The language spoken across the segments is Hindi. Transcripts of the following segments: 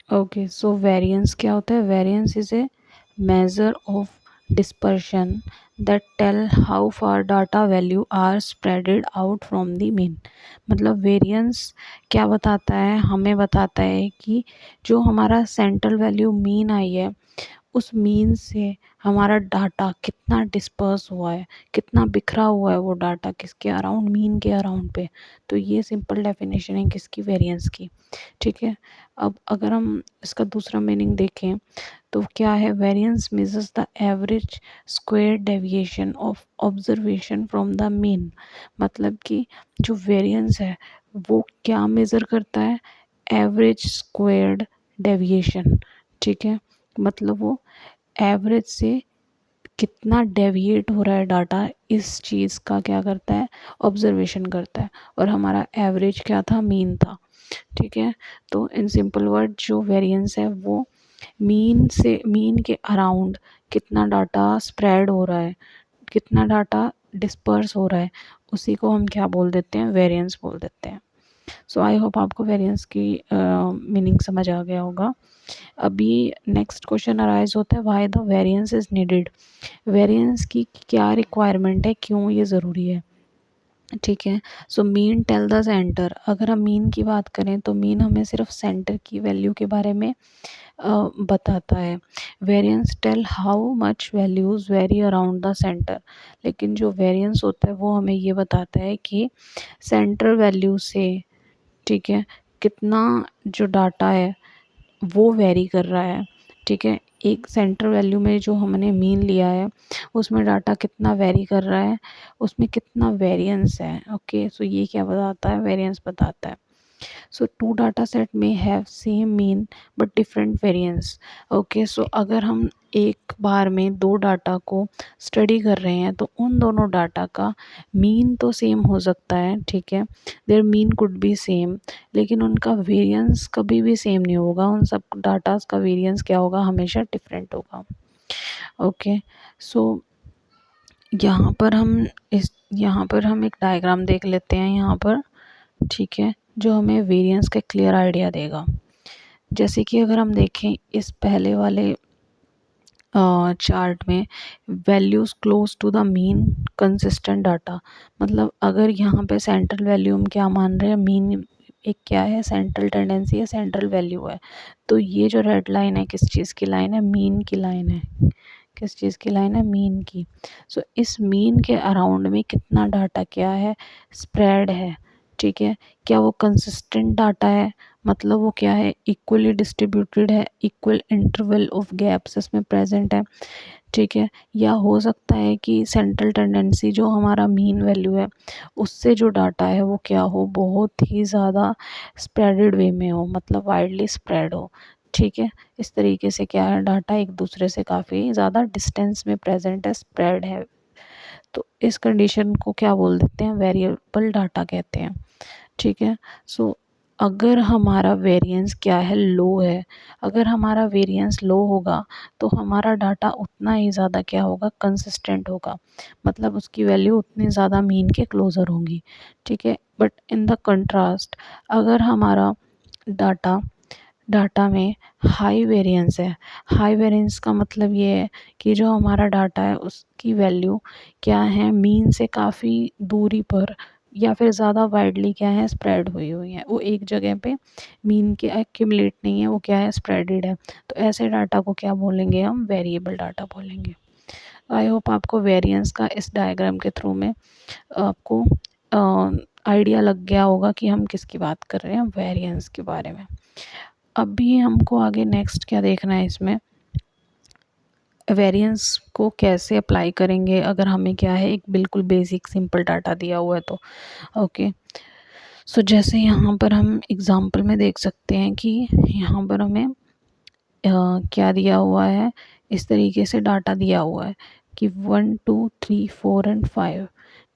ओके, सो वेरिएंस क्या होता है? Variance is a measure of dispersion that tell how far data value are spreaded out from the mean। मतलब वेरिएंस क्या बताता है? हमें बताता है कि जो हमारा सेंट्रल वैल्यू मीन आई है, उस मीन से हमारा डाटा कितना डिस्पर्स हुआ है, कितना बिखरा हुआ है वो डाटा किसके अराउंड, मीन के अराउंड पे। तो ये सिंपल डेफिनेशन है किसकी? वेरिएंस की। ठीक है, अब अगर हम इसका दूसरा मीनिंग देखें तो क्या है? Variance measures the average square deviation of observation from the mean. मतलब कि जो वेरिएंस है वो क्या मेज़र करता है? Average squared deviation. ठीक है, मतलब वो एवरेज से कितना डेविएट हो रहा है डाटा, इस चीज़ का क्या करता है? ऑब्जर्वेशन करता है। और हमारा एवरेज क्या था? मीन था। ठीक है, तो इन सिंपल वर्ड जो वेरिएंस है वो मीन के अराउंड कितना डाटा स्प्रेड हो रहा है, कितना डाटा डिस्पर्स हो रहा है, उसी को हम क्या बोल देते हैं? वेरिएंस बोल देते हैं। सो आई होप आपको वेरिएंस की मीनिंग समझ आ गया होगा। अभी नेक्स्ट क्वेश्चन अराइज होता है, why the variance is needed. Variance की क्या रिक्वायरमेंट है, क्यों ये ज़रूरी है? ठीक है, so mean tell the centre. अगर हम मीन की बात करें तो मीन हमें सिर्फ सेंटर की वैल्यू के बारे में बताता है। Variance tell how much values vary around the centre. लेकिन जो वेरिएंस होता है वो हमें ये बताता है कि सेंटर वैल्यू से, ठीक है, कितना जो डाटा है वो वेरी कर रहा है। ठीक है, एक सेंटर वैल्यू में जो हमने मीन लिया है उसमें डाटा कितना वेरी कर रहा है, उसमें कितना वेरिएंस है। ओके, सो ये क्या बताता है? वेरिएंस बताता है। सो टू डाटा सेट में have same mean but different variance. Okay, so अगर हम एक बार में दो डाटा को स्टडी कर रहे हैं तो उन दोनों डाटा का मीन तो सेम हो सकता है। ठीक है, there mean could be same, लेकिन उनका वेरिएंस कभी भी सेम नहीं होगा। उन सब डाटास का वेरिएंस क्या होगा? हमेशा डिफरेंट होगा। ओके, सो यहाँ पर हम एक डायग्राम देख लेते हैं यहाँ पर। ठीक है, जो हमें वेरिएंस का क्लियर आइडिया देगा। जैसे कि अगर हम देखें इस पहले वाले चार्ट में, values close to the mean consistent data. मतलब अगर यहाँ पे सेंट्रल वैल्यू हम क्या मान रहे हैं? मीन एक क्या है? सेंट्रल टेंडेंसी है, सेंट्रल वैल्यू है। तो ये जो रेड लाइन है किस चीज़ की लाइन है? मीन की लाइन है। किस चीज़ की लाइन है? मीन की। सो इस मीन के अराउंड में कितना डाटा क्या है? स्प्रेड है। ठीक है, क्या वो कंसिस्टेंट डाटा है? मतलब वो क्या है? इक्वली डिस्ट्रीब्यूटेड है, इक्वल इंटरवल ऑफ गैप्स इसमें प्रेजेंट है। ठीक है, या हो सकता है कि सेंट्रल टेंडेंसी जो हमारा मीन वैल्यू है उससे जो डाटा है वो क्या हो? बहुत ही ज़्यादा स्प्रेडेड वे में हो, मतलब वाइडली स्प्रेड हो। ठीक है, इस तरीके से क्या है? डाटा एक दूसरे से काफ़ी ज़्यादा डिस्टेंस में प्रेजेंट है, स्प्रेड है। तो इस कंडीशन को क्या बोल देते हैं? वेरिएबल डाटा कहते हैं। ठीक है, सो अगर हमारा वेरिएंस क्या है? लो है। अगर हमारा वेरिएंस लो होगा तो हमारा डाटा उतना ही ज़्यादा क्या होगा? कंसिस्टेंट होगा। मतलब उसकी वैल्यू उतनी ज़्यादा मीन के क्लोज़र होंगी। ठीक है, बट इन द कंट्रास्ट अगर हमारा डाटा डाटा में हाई वेरिएंस है। हाई वेरिएंस का मतलब ये है कि जो हमारा डाटा है उसकी वैल्यू क्या है? मीन से काफ़ी दूरी पर या फिर ज़्यादा वाइडली क्या है? स्प्रेड हुई हुई है। वो एक जगह पे मीन के एक्यूमुलेट नहीं है, वो क्या है? स्प्रेडेड है। तो ऐसे डाटा को क्या बोलेंगे हम? वेरिएबल डाटा बोलेंगे। आई होप आपको वेरिएंस का इस डायग्राम के थ्रू में आपको आइडिया लग गया होगा कि हम किसकी बात कर रहे हैं? वेरिएंस के बारे में। अभी हमको आगे नेक्स्ट क्या देखना है? इसमें वेरिएंस को कैसे अप्लाई करेंगे अगर हमें क्या है? एक बिल्कुल बेसिक सिंपल डाटा दिया हुआ है तो। ओके, सो जैसे यहाँ पर हम एग्जांपल में देख सकते हैं कि यहाँ पर हमें क्या दिया हुआ है? इस तरीके से डाटा दिया हुआ है कि 1 2 3 4 एंड 5।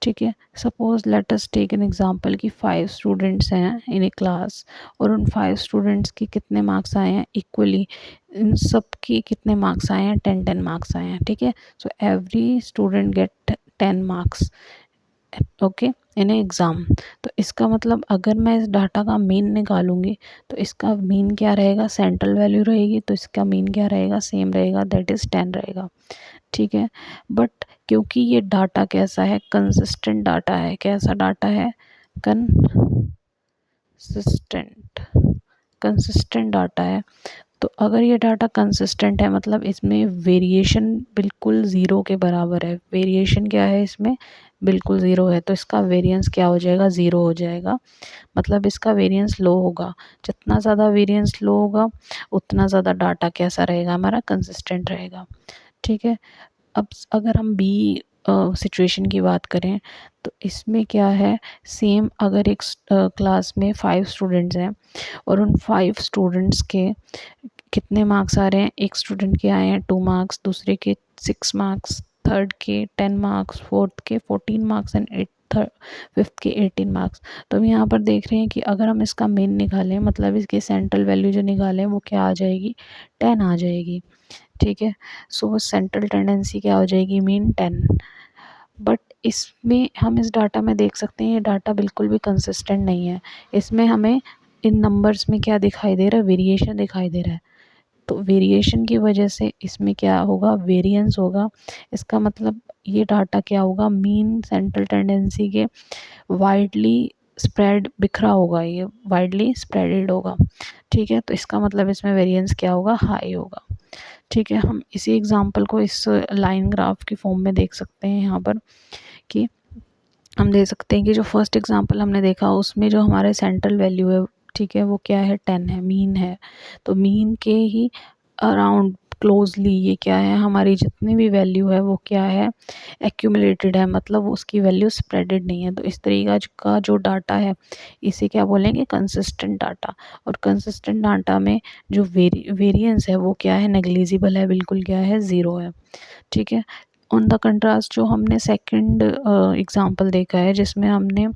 ठीक है, suppose let us take an example कि 5 स्टूडेंट्स हैं इन ए क्लास और उन 5 स्टूडेंट्स के कितने मार्क्स आए हैं? इक्वली इन सब की कितने मार्क्स आए हैं? 10 मार्क्स आए हैं। ठीक है, so every student gate 10 marks. Okay, in exam. तो इसका मतलब अगर मैं इस डाटा का मीन निकालूंगी तो इसका मीन क्या रहेगा, सेंट्रल वैल्यू रहेगी, तो इसका मीन क्या रहेगा, सेम रहेगा, दैट इज़ 10 रहेगा। ठीक है, बट क्योंकि ये डाटा कैसा है, कंसिस्टेंट डाटा है। कैसा डाटा है, कंसिस्टेंट, कंसिस्टेंट डाटा है। तो अगर ये डाटा कंसिस्टेंट है मतलब इसमें वेरिएशन बिल्कुल ज़ीरो के बराबर है। वेरिएशन क्या है इसमें, बिल्कुल ज़ीरो है, तो इसका वेरिएंस क्या हो जाएगा, ज़ीरो हो जाएगा। मतलब इसका वेरिएंस लो होगा। जितना ज़्यादा वेरिएंस लो होगा उतना ज़्यादा डाटा कैसा रहेगा, हमारा कंसिस्टेंट रहेगा। ठीक है, अब अगर हम बी सिचुएशन की बात करें तो इसमें क्या है, सेम अगर एक क्लास में 5 स्टूडेंट्स हैं और उन 5 स्टूडेंट्स के कितने मार्क्स आ रहे हैं, एक स्टूडेंट के आए हैं 2 मार्क्स, दूसरे के 6 मार्क्स, थर्ड के 10 मार्क्स, फोर्थ के 14 मार्क्स एंड फिफ्थ के 18 मार्क्स। तो हम यहाँ पर देख रहे हैं कि अगर हम इसका मीन निकालें मतलब इसकी सेंट्रल वैल्यू जो निकालें वो क्या आ जाएगी, 10 आ जाएगी। ठीक है, सो सेंट्रल टेंडेंसी क्या हो जाएगी, मीन 10। बट इसमें हम इस डाटा में देख सकते हैं ये डाटा बिल्कुल भी कंसिस्टेंट नहीं है। इसमें हमें इन नंबर्स में क्या दिखाई दे रहा है, वेरिएशन दिखाई दे रहा है। तो वेरिएशन की वजह से इसमें क्या होगा, वेरिएंस होगा। इसका मतलब ये डाटा क्या होगा, मीन सेंट्रल टेंडेंसी के वाइडली स्प्रेड बिखरा होगा, ये वाइडली स्प्रेडेड होगा। ठीक है, तो इसका मतलब इसमें वेरिएंस क्या होगा, हाई होगा। ठीक है, हम इसी एग्जांपल को इस लाइन ग्राफ की फॉर्म में देख सकते हैं यहाँ पर कि हम दे सकते हैं कि जो फर्स्ट एग्जांपल हमने देखा उसमें जो हमारे सेंट्रल वैल्यू है, ठीक है, वो क्या है, 10 है, मीन है। तो मीन के ही अराउंड क्लोजली ये क्या है, हमारी जितनी भी वैल्यू है वो क्या है, एक्यूमुलेटेड है, मतलब उसकी वैल्यू स्प्रेडेड नहीं है। तो इस तरीका का जो डाटा है इसे क्या बोलेंगे, कंसिस्टेंट डाटा। और कंसिस्टेंट डाटा में जो वेरिएंस है वो क्या है, नेग्लिजिबल है, बिल्कुल क्या है, ज़ीरो है। ठीक है, ऑन द कंट्रास्ट जो हमने सेकंड एग्जांपल देखा है जिसमें हमने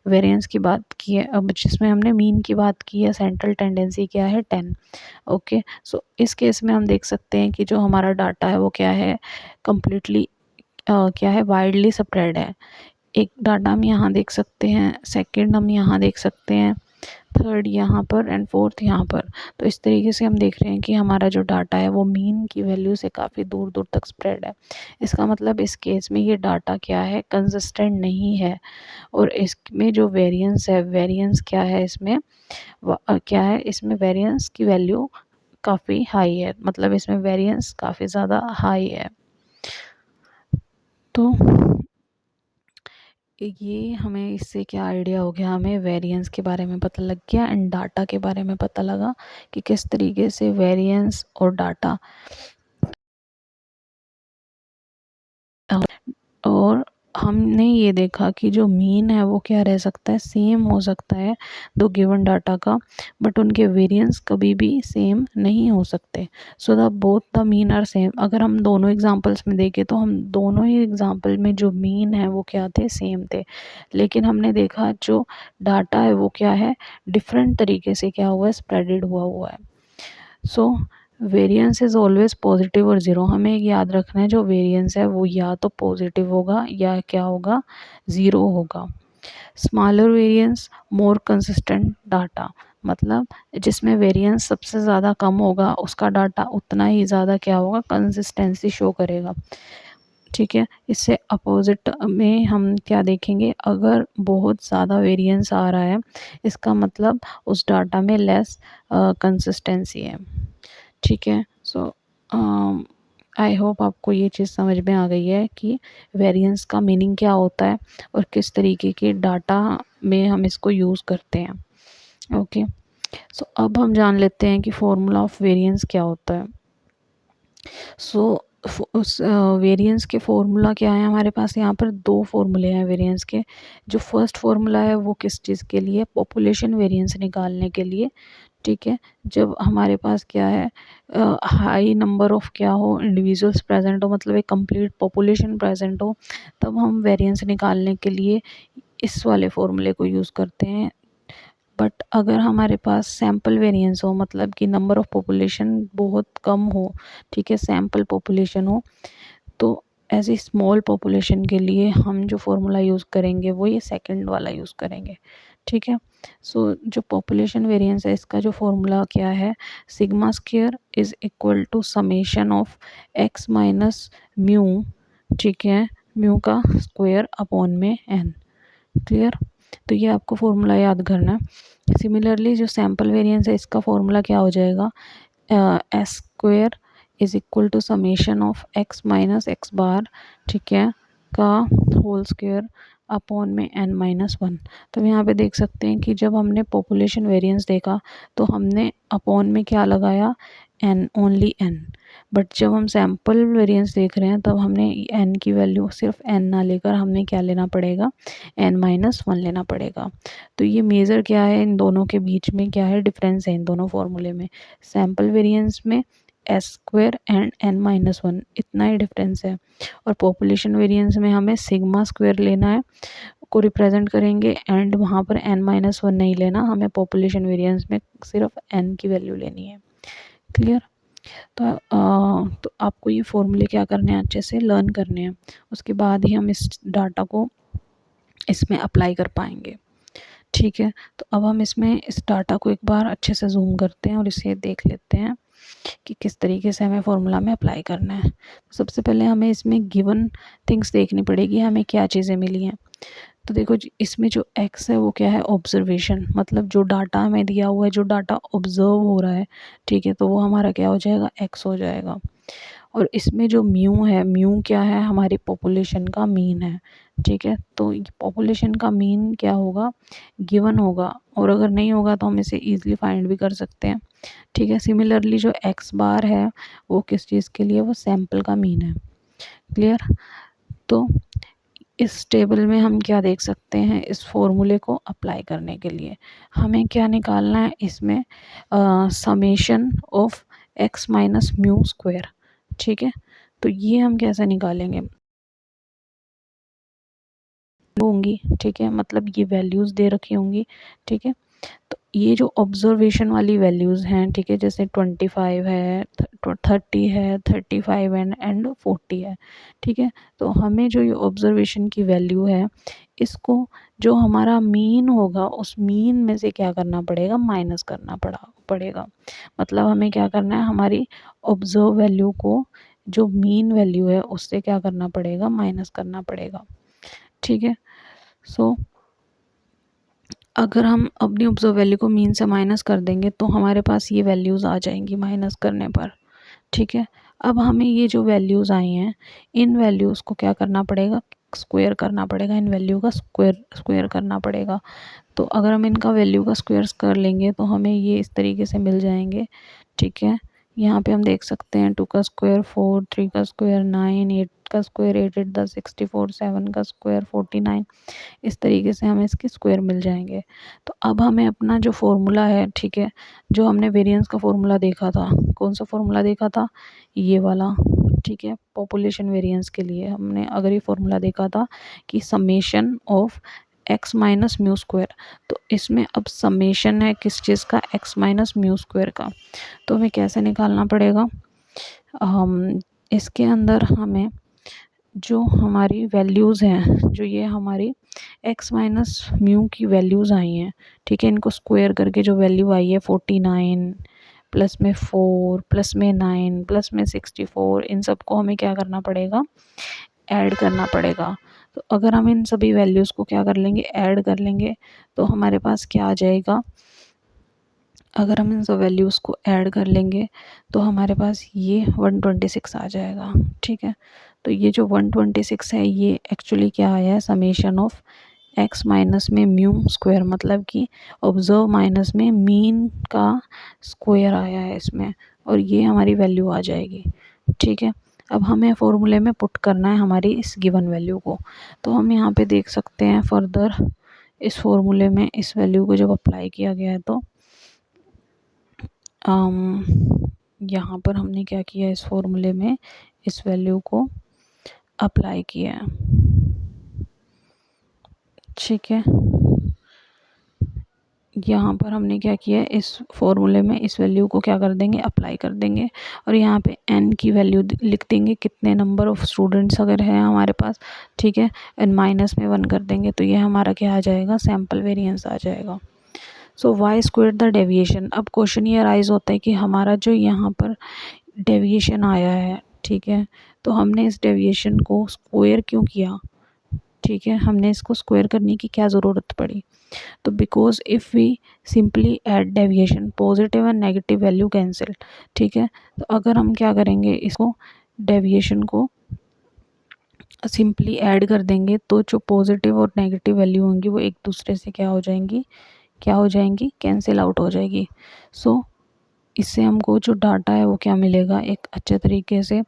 वेरिएंस की बात की है, अब जिसमें हमने मीन की बात की है, सेंट्रल टेंडेंसी क्या है, 10। ओके, सो इस केस में हम देख सकते हैं कि जो हमारा डाटा है वो क्या है, कम्प्लीटली क्या है, वाइडली स्प्रेड है। एक डाटा हम यहाँ देख सकते हैं, सेकंड हम यहाँ देख सकते हैं, थर्ड यहाँ पर एंड फोर्थ यहाँ पर। तो इस तरीके से हम देख रहे हैं कि हमारा जो डाटा है वो मीन की वैल्यू से काफ़ी दूर दूर तक स्प्रेड है। इसका मतलब इस केस में ये डाटा क्या है, कंसिस्टेंट नहीं है। और इसमें जो वेरिएंस है, वेरिएंस क्या है इसमें, क्या है इसमें, वेरिएंस की वैल्यू काफ़ी हाई है, मतलब इसमें वेरिएंस काफ़ी ज़्यादा हाई है। तो ये हमें इससे क्या आइडिया हो गया, हमें वेरिएंस के बारे में पता लग गया एंड डाटा के बारे में पता लगा कि किस तरीके से वेरिएंस और डाटा और हमने ये देखा कि जो मीन है वो क्या रह सकता है, सेम हो सकता है दो गिवन डाटा का, बट उनके वेरिएंस कभी भी सेम नहीं हो सकते। So the both the mean are same. अगर हम दोनों एग्जांपल्स में देखें तो हम दोनों ही एग्जांपल में जो मीन है वो क्या थे, सेम थे। लेकिन हमने देखा जो डाटा है वो क्या है, डिफरेंट तरीके से क्या हुआ है, स्प्रेडेड हुआ है। सो वेरिएंस इज़ ऑलवेज पॉजिटिव और ज़ीरो। हमें एक याद रखना है, जो वेरिएंस है वो या तो पॉजिटिव होगा या क्या होगा, ज़ीरो होगा। Smaller variance more consistent data, मतलब जिसमें वेरिएंस सबसे ज़्यादा कम होगा उसका डाटा उतना ही ज़्यादा क्या होगा, कंसिस्टेंसी शो करेगा। ठीक है, इससे अपोजिट में हम क्या देखेंगे, अगर बहुत ज़्यादा वेरिएंस आ रहा है इसका मतलब उस डाटा में लेस कंसिस्टेंसी है। ठीक है, सो आई होप आपको ये चीज़ समझ में आ गई है कि वेरिएंस का मीनिंग क्या होता है और किस तरीके के डाटा में हम इसको यूज़ करते हैं। ओके, सो अब हम जान लेते हैं कि फॉर्मूला ऑफ वेरिएंस क्या होता है। सो उस वेरिएंस के फॉर्मूला क्या है, हमारे पास यहाँ पर दो फॉर्मूले हैं वेरिएंस के। जो फर्स्ट फॉर्मूला है वो किस चीज़ के लिए, पॉपुलेशन वेरिएंस निकालने के लिए। ठीक है, जब हमारे पास क्या है, हाई नंबर ऑफ क्या हो, इंडिविजुअल्स प्रेजेंट हो, मतलब एक कंप्लीट पॉपुलेशन प्रेजेंट हो, तब हम वेरिएंस निकालने के लिए इस वाले फॉर्मूले को यूज़ करते हैं। बट अगर हमारे पास सैम्पल वेरिएंस हो, मतलब कि नंबर ऑफ पॉपुलेशन बहुत कम हो, ठीक है, सैम्पल पॉपुलेशन हो, तो एज ए स्मॉल पॉपुलेशन के लिए हम जो फॉर्मूला यूज़ करेंगे वो ये सेकंड वाला यूज़ करेंगे, ठीक है। सो जो पॉपुलेशन वेरिएंस है इसका जो फॉर्मूला क्या है, sigma square is equal to summation of x minus mu, ठीक है, म्यू का स्क्वायर अपॉन में एन। क्लियर? तो ये आपको फॉर्मूला याद करना है। सिमिलरली जो सैम्पल वेरिएंस है इसका फॉर्मूला क्या हो जाएगा, S square is equal to summation of x minus X bar, ठीक है, का होल स्क्वायर अपॉन में एन माइनस वन। तो यहाँ पे देख सकते हैं कि जब हमने पॉपुलेशन वेरिएंस देखा तो हमने अपॉन में क्या लगाया, एन, ओनली एन। बट जब हम सैम्पल वेरिएंस देख रहे हैं तब हमने एन की वैल्यू सिर्फ एन ना लेकर हमें क्या लेना पड़ेगा, एन माइनस वन लेना पड़ेगा। तो ये मेज़र क्या है, इन दोनों के बीच में क्या है डिफरेंस है इन दोनों फार्मूले में। सैम्पल वेरिएंस में s square and n minus one, इतना ही डिफरेंस है। और पॉपुलेशन वेरिएंस में हमें सिग्मा स्क्वायर लेना है, को रिप्रेजेंट करेंगे, एंड वहाँ पर एन माइनस वन नहीं लेना, हमें पॉपुलेशन वेरिएंस में सिर्फ एन की वैल्यू लेनी है। क्लियर? तो आपको ये फॉर्मूले क्या करने हैं, अच्छे से लर्न करने हैं, उसके बाद ही हम इस डाटा को इसमें अप्लाई कर पाएंगे, ठीक है। तो अब हम इसमें इस डाटा को एक बार अच्छे से जूम करते हैं और इसे देख लेते हैं कि किस तरीके से हमें फॉर्मूला में अप्लाई करना है। सबसे पहले हमें इसमें गिवन थिंग्स देखनी पड़ेगी, हमें क्या चीज़ें मिली हैं। तो देखो जी, इसमें जो एक्स है वो क्या है, ऑब्जर्वेशन, मतलब जो डाटा हमें दिया हुआ है, जो डाटा ऑब्जर्व हो रहा है, ठीक है, तो वो हमारा क्या हो जाएगा, एक्स हो जाएगा। और इसमें जो म्यू है, म्यू क्या है, हमारी पॉपुलेशन का मीन है, ठीक है। तो पॉपुलेशन का मीन क्या होगा, गिवन होगा, और अगर नहीं होगा तो हम इसे ईजिली फाइंड भी कर सकते हैं, ठीक है। सिमिलरली जो एक्स बार है वो किस चीज़ के लिए, वो सैंपल का मीन है। क्लियर? तो इस टेबल में हम क्या देख सकते हैं, इस फॉर्मूले को अप्लाई करने के लिए हमें क्या निकालना है, इसमें summation of x minus mu square, ठीक है। तो ये हम कैसे निकालेंगे, होंगी, ठीक है, मतलब ये वैल्यूज़ दे रखी होंगी, ठीक है। तो ये जो ऑब्जर्वेशन वाली वैल्यूज़ हैं, ठीक है, जैसे 25 है, 30 है, 35 एंड 40 है, ठीक है। तो हमें जो ये ऑब्जर्वेशन की वैल्यू है, इसको जो हमारा मीन होगा उस मीन में से क्या करना पड़ेगा, माइनस करना पड़ेगा। मतलब हमें क्या करना है, हमारी ऑब्जर्व वैल्यू को जो मीन वैल्यू है उससे क्या करना पड़ेगा, माइनस करना पड़ेगा, ठीक है। सो अगर हम अपनी ऑब्जर्व वैल्यू को मीन से माइनस कर देंगे तो हमारे पास ये वैल्यूज़ आ जाएंगी माइनस करने पर, ठीक है। अब हमें ये जो वैल्यूज़ आई हैं, इन वैल्यूज़ को क्या करना पड़ेगा, स्क्वायर करना पड़ेगा, इन वैल्यू का स्क्वायर करना पड़ेगा। तो अगर हम इनका वैल्यू का स्क्वायर्स कर लेंगे तो हमें ये इस तरीके से मिल जाएंगे, ठीक है। यहाँ पे हम देख सकते हैं 2 का स्क्वायर 4, 3 का स्क्वायर 9, 8 का स्क्वायर 8, 8 10 64, 7 का स्क्वायर 49, इस तरीके से हमें इसके स्क्वायर मिल जाएंगे। तो अब हमें अपना जो फॉर्मूला है, ठीक है, जो हमने वेरिएंस का फॉर्मूला देखा था, कौन सा फॉर्मूला देखा था, ये वाला, ठीक है। पॉपुलेशन वेरिएंस के लिए हमने अगर ये फॉर्मूला देखा था कि summation of x minus mu square, तो इसमें अब समेशन है किस चीज़ का, एक्स माइनस म्यू स्क्वायर का। तो हमें कैसे निकालना पड़ेगा, हम इसके अंदर हमें जो हमारी वैल्यूज़ हैं, जो ये हमारी एक्स माइनस म्यू की वैल्यूज़ आई हैं, ठीक है, इनको स्क्वायर करके जो वैल्यू आई है 49 प्लस में 4 प्लस में 9 प्लस में 64, इन सबको हमें क्या करना पड़ेगा, ऐड करना पड़ेगा। तो अगर हम इन सभी वैल्यूज़ को क्या कर लेंगे, ऐड कर लेंगे, तो हमारे पास क्या आ जाएगा, अगर हम इन सब वैल्यूज़ को ऐड कर लेंगे तो हमारे पास ये 126 आ जाएगा, ठीक है। तो ये जो 126 है ये एक्चुअली क्या आया है, समेशन ऑफ एक्स माइनस में म्यू स्क्वायर, मतलब कि ऑब्जर्व माइनस में मीन का स्क्वायर आया है इसमें, और ये हमारी वैल्यू आ जाएगी, ठीक है। अब हमें फॉर्मूले में पुट करना है हमारी इस गिवन वैल्यू को। तो हम यहाँ पे देख सकते हैं फर्दर इस फॉर्मूले में इस वैल्यू को जब अप्लाई किया गया है तो यहाँ पर हमने क्या किया, इस फॉर्मूले में इस वैल्यू को अप्लाई किया है, ठीक है। यहाँ पर हमने क्या किया है, इस फॉर्मूले में इस वैल्यू को क्या कर देंगे, अप्लाई कर देंगे और यहाँ पे n की वैल्यू लिख देंगे, कितने नंबर ऑफ़ स्टूडेंट्स अगर है हमारे पास, ठीक है, एंड माइनस में 1 कर देंगे तो ये हमारा क्या आ जाएगा, सैम्पल वेरिएंस आ जाएगा। सो वाई स्क्वायर द डेविएशन। अब क्वेश्चन ये राइज होता है कि हमारा जो यहाँ पर डेविएशन आया है, ठीक है, तो हमने इस डेविएशन को स्क्वायर क्यों किया, ठीक है, हमने इसको स्क्वायर करने की क्या ज़रूरत पड़ी। तो because if we simply add deviation, positive and negative value cancel, ठीक है, तो अगर हम क्या करेंगे, इसको डेविएशन को सिंपली ऐड कर देंगे तो जो पॉजिटिव और नेगेटिव वैल्यू होंगी वो एक दूसरे से क्या हो जाएंगी, कैंसिल आउट हो जाएगी। सो इससे हमको जो डाटा है वो क्या मिलेगा, एक अच्छे तरीके से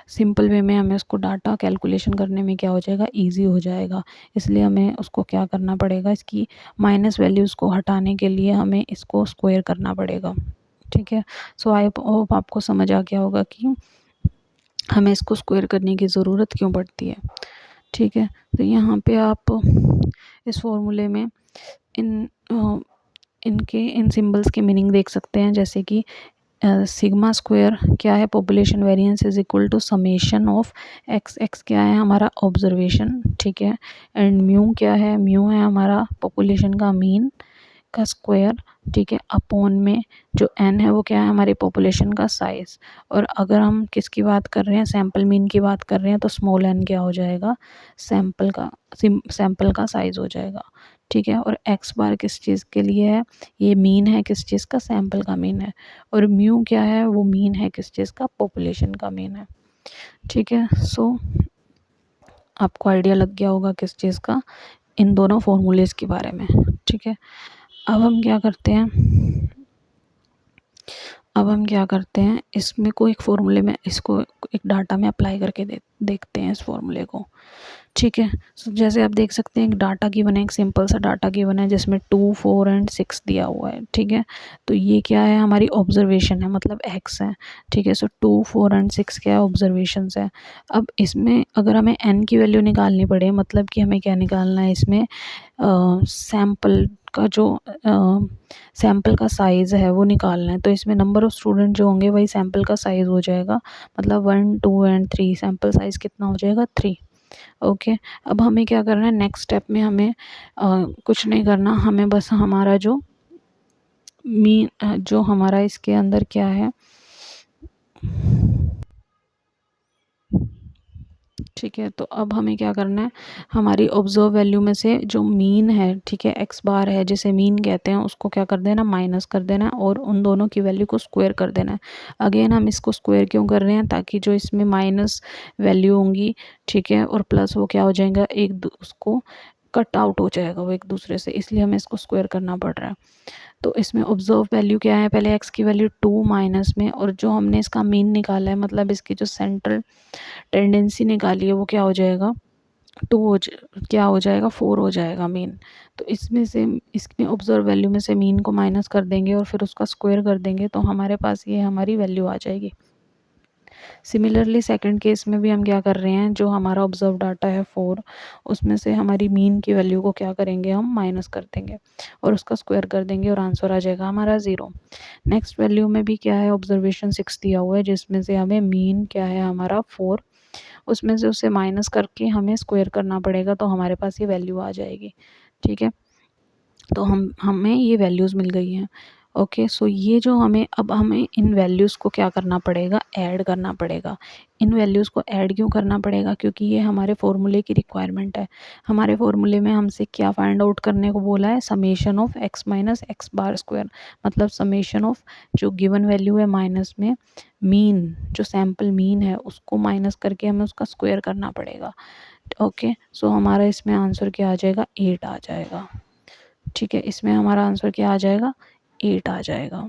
सिंपल वे में हमें उसको डाटा कैलकुलेशन करने में क्या हो जाएगा, इजी हो जाएगा। इसलिए हमें उसको क्या करना पड़ेगा, इसकी माइनस वैल्यूज़ को हटाने के लिए हमें इसको स्क्वायर करना पड़ेगा, ठीक है। सो आई होप आपको समझ आ गया होगा कि हमें इसको स्क्वायर करने की ज़रूरत क्यों पड़ती है, ठीक है। तो यहाँ पे आप इस फॉर्मूले में इन सिंबल्स के मीनिंग देख सकते हैं, जैसे कि सिग्मा स्क्वायर क्या है, population variance is equal to summation of x, x क्या है हमारा ऑब्जर्वेशन, ठीक है, एंड म्यू क्या है, म्यू है हमारा पॉपुलेशन का मीन का स्क्वायर, ठीक है, अपॉन में जो एन है वो क्या है, हमारी पॉपुलेशन का साइज़। और अगर हम किसकी बात कर रहे हैं, सैम्पल मीन की बात कर रहे हैं, तो स्मॉल एन क्या हो जाएगा, सैम्पल का साइज़ हो जाएगा, ठीक है। और एक्स बार किस चीज़ के लिए है, ये मीन है किस चीज़ का, सैम्पल का मीन है। और म्यू क्या है, वो मीन है किस चीज़ का, पॉपुलेशन का मीन है, ठीक है। सो आपको आइडिया लग गया होगा किस चीज़ का, इन दोनों फॉर्मूलेज़ के बारे में, ठीक है। अब हम क्या करते हैं, इसमें को एक फ़ॉर्मूले में इसको एक डाटा में अप्लाई करके देखते हैं इस फॉर्मूले को, ठीक है। सो जैसे आप देख सकते हैं एक डाटा गिवन है, एक सिंपल सा डाटा गिवन है जिसमें 2, 4 एंड 6 दिया हुआ है, ठीक है। तो ये क्या है, हमारी ऑब्जर्वेशन है, मतलब एक्स है, ठीक है। सो 2, 4 एंड 6 क्या है, ऑब्जर्वेशंस है। अब इसमें अगर हमें एन की वैल्यू निकालनी पड़े, मतलब कि हमें क्या निकालना है इसमें, सैम्पल का जो सैम्पल का साइज़ है वो निकालना है। तो इसमें नंबर ऑफ़ स्टूडेंट जो होंगे वही सैम्पल का साइज़ हो जाएगा, मतलब 1, 2 एंड 3, सैम्पल साइज़ कितना हो जाएगा, 3, ओके। अब हमें क्या करना है, नेक्स्ट स्टेप में हमें कुछ नहीं करना, हमें बस हमारा जो जो हमारा इसके अंदर क्या है, ठीक है। तो अब हमें क्या करना है, हमारी ऑब्जर्व वैल्यू में से जो मीन है, ठीक है, एक्स बार है जिसे मीन कहते हैं, उसको क्या कर देना, माइनस कर देना है और उन दोनों की वैल्यू को स्क्वायर कर देना है। अगेन हम इसको स्क्वायर क्यों कर रहे हैं, ताकि जो इसमें माइनस वैल्यू होंगी, ठीक है, और प्लस वो क्या हो जाएगा, उसको कट आउट हो जाएगा वो एक दूसरे से, इसलिए हमें इसको स्क्वायर करना पड़ रहा है। तो इसमें ऑब्जर्व वैल्यू क्या है, पहले एक्स की वैल्यू 2 माइनस में, और जो हमने इसका मीन निकाला है, मतलब इसकी जो सेंट्रल टेंडेंसी निकाली है वो क्या हो जाएगा, क्या हो जाएगा, 4 हो जाएगा मीन। तो इसमें से इसमें ऑब्जर्व वैल्यू में से मीन को माइनस कर देंगे और फिर उसका स्क्वायर कर देंगे, तो हमारे पास ये हमारी वैल्यू आ जाएगी। सिमिलरली सेकंड केस में भी हम क्या कर रहे हैं, जो हमारा ऑब्जर्व डाटा है 4, उसमें से हमारी मीन की वैल्यू को क्या करेंगे, हम माइनस कर देंगे और उसका स्क्वायर कर देंगे और आंसर आ जाएगा हमारा 0। नेक्स्ट वैल्यू में भी क्या है, ऑब्जर्वेशन 6 दिया हुआ है जिसमें से हमें मीन क्या है हमारा 4, उसमें से उसे माइनस करके हमें स्क्वायर करना पड़ेगा, तो हमारे पास ये वैल्यू आ जाएगी, ठीक है। तो हमें ये वैल्यूज़ मिल गई हैं, ओके। सो ये जो हमें इन वैल्यूज़ को क्या करना पड़ेगा, ऐड करना पड़ेगा। इन वैल्यूज़ को ऐड क्यों करना पड़ेगा, क्योंकि ये हमारे फॉर्मूले की रिक्वायरमेंट है। हमारे फॉर्मूले में हमसे क्या फाइंड आउट करने को बोला है, summation of x minus X bar square, मतलब समेशन ऑफ जो गिवन वैल्यू है माइनस में मीन, जो सैम्पल मीन है उसको माइनस करके हमें उसका स्क्वायर करना पड़ेगा, ओके। सो हमारा इसमें आंसर क्या आ जाएगा, 8 आ जाएगा, ठीक है। इसमें हमारा आंसर क्या आ जाएगा, 8 आ जाएगा।